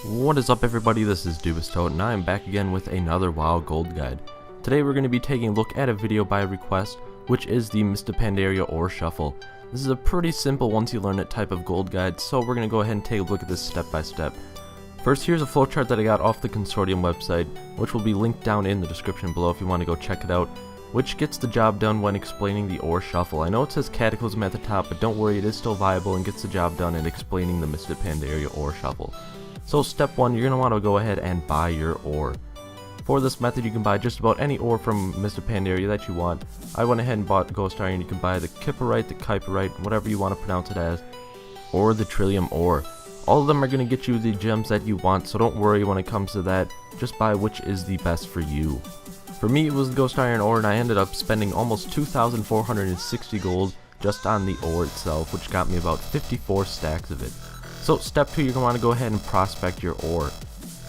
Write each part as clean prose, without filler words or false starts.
What is up everybody, this is Toad, and I am back again with another WoW Gold Guide. Today we're going to be taking a look at a video by request, which is the Mr. Pandaria Ore Shuffle. This is a pretty simple once you learn it type of gold guide, so we're going to go ahead and take a look at this step by step. First, here's a flowchart that I got off the Consortium website, which will be linked down in the description below if you want to go check it out, which gets the job done when explaining the Ore Shuffle. I know it says Cataclysm at the top, but don't worry, it is still viable and gets the job done in explaining the Mr. Pandaria Ore Shuffle. So step 1, you're going to want to go ahead and buy your ore. For this method you can buy just about any ore from Mr. Pandaria that you want. I went ahead and bought Ghost Iron. You can buy the Kipperite, the Kuiperite, whatever you want to pronounce it as, or the Trillium ore. All of them are going to get you the gems that you want, so don't worry when it comes to that, just buy which is the best for you. For me it was the Ghost Iron ore, and I ended up spending almost 2,460 gold just on the ore itself, which got me about 54 stacks of it. So step 2, you're going to want to go ahead and prospect your ore.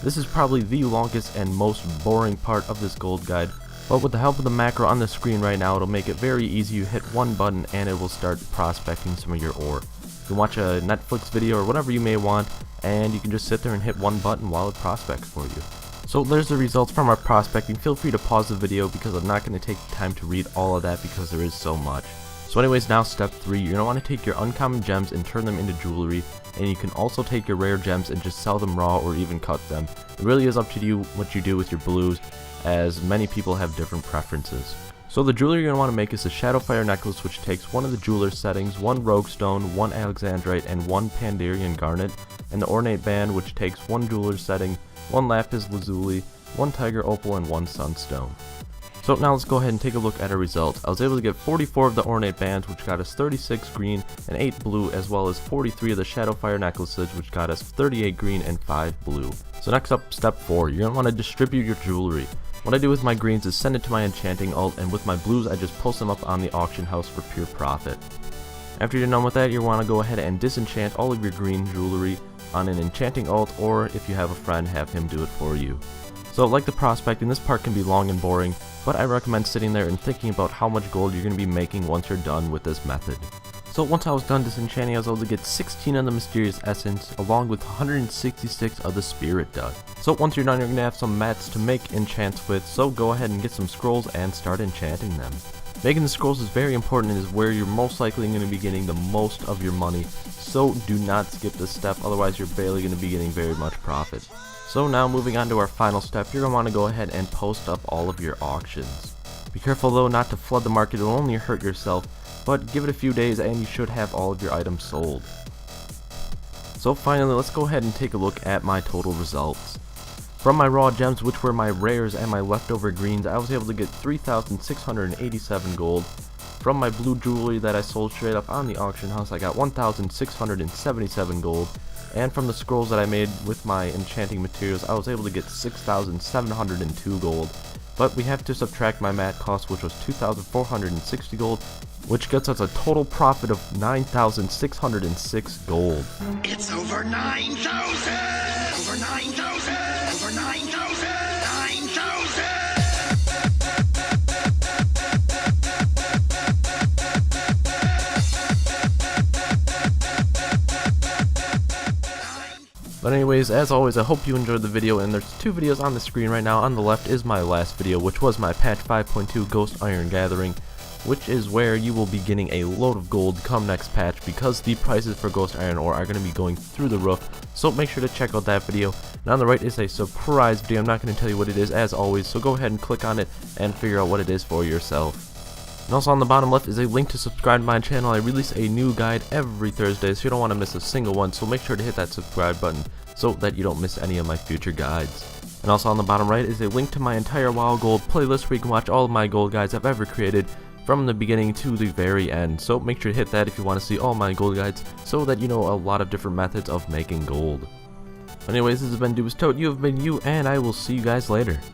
This is probably the longest and most boring part of this gold guide, but with the help of the macro on the screen right now, it'll make it very easy. You hit one button and it will start prospecting some of your ore. You can watch a Netflix video or whatever you may want, and you can just sit there and hit one button while it prospects for you. So there's the results from our prospecting. Feel free to pause the video because I'm not going to take the time to read all of that because there is so much. So anyways, now step 3, you're going to want to take your uncommon gems and turn them into jewelry, and you can also take your rare gems and just sell them raw or even cut them. It really is up to you what you do with your blues, as many people have different preferences. So the jewelry you're going to want to make is a Shadowfire necklace, which takes one of the jeweler's settings, one rogue stone, one alexandrite, and one Pandarian garnet, and the ornate band, which takes one jeweler's setting, one lapis lazuli, one tiger opal, and one sunstone. So now let's go ahead and take a look at our results. I was able to get 44 of the ornate bands, which got us 36 green and 8 blue, as well as 43 of the Shadowfire necklaces, which got us 38 green and 5 blue. So next up, step 4, you're going to want to distribute your jewelry. What I do with my greens is send it to my enchanting alt, and with my blues I just post them up on the auction house for pure profit. After you're done with that, you want to go ahead and disenchant all of your green jewelry on an enchanting alt, or if you have a friend, have him do it for you. So like the prospecting, this part can be long and boring, but I recommend sitting there and thinking about how much gold you're going to be making once you're done with this method. So once I was done disenchanting, I was able to get 16 of the Mysterious Essence, along with 166 of the Spirit Dust. So once you're done, you're going to have some mats to make enchants with, so go ahead and get some scrolls and start enchanting them. Making the scrolls is very important and is where you're most likely going to be getting the most of your money, so do not skip this step, otherwise you're barely going to be getting very much profit. So now moving on to our final step, you're going to want to go ahead and post up all of your auctions. Be careful though not to flood the market, it'll only hurt yourself, but give it a few days and you should have all of your items sold. So finally, let's go ahead and take a look at my total results. From my raw gems, which were my rares and my leftover greens, I was able to get 3,687 gold. From my blue jewelry that I sold straight up on the auction house, I got 1,677 gold. And from the scrolls that I made with my enchanting materials, I was able to get 6,702 gold. But we have to subtract my mat cost, which was 2,460 gold, which gets us a total profit of 9,606 gold. It's over 9,000! Over 9,000! Over 9,000! 9,000! But anyways, as always, I hope you enjoyed the video, and there's 2 videos on the screen right now. On the left is my last video, which was my patch 5.2 Ghost Iron Gathering, which is where you will be getting a load of gold come next patch, because the prices for Ghost Iron ore are going to be going through the roof, so make sure to check out that video. And on the right is a surprise video. I'm not going to tell you what it is as always, so go ahead and click on it and figure out what it is for yourself. And also on the bottom left is a link to subscribe to my channel. I release a new guide every Thursday, so you don't want to miss a single one, so make sure to hit that subscribe button so that you don't miss any of my future guides. And also on the bottom right is a link to my entire WoW Gold playlist where you can watch all of my gold guides I've ever created from the beginning to the very end. So make sure to hit that if you want to see all my gold guides so that you know a lot of different methods of making gold. Anyways, this has been Toad, you have been you, and I will see you guys later.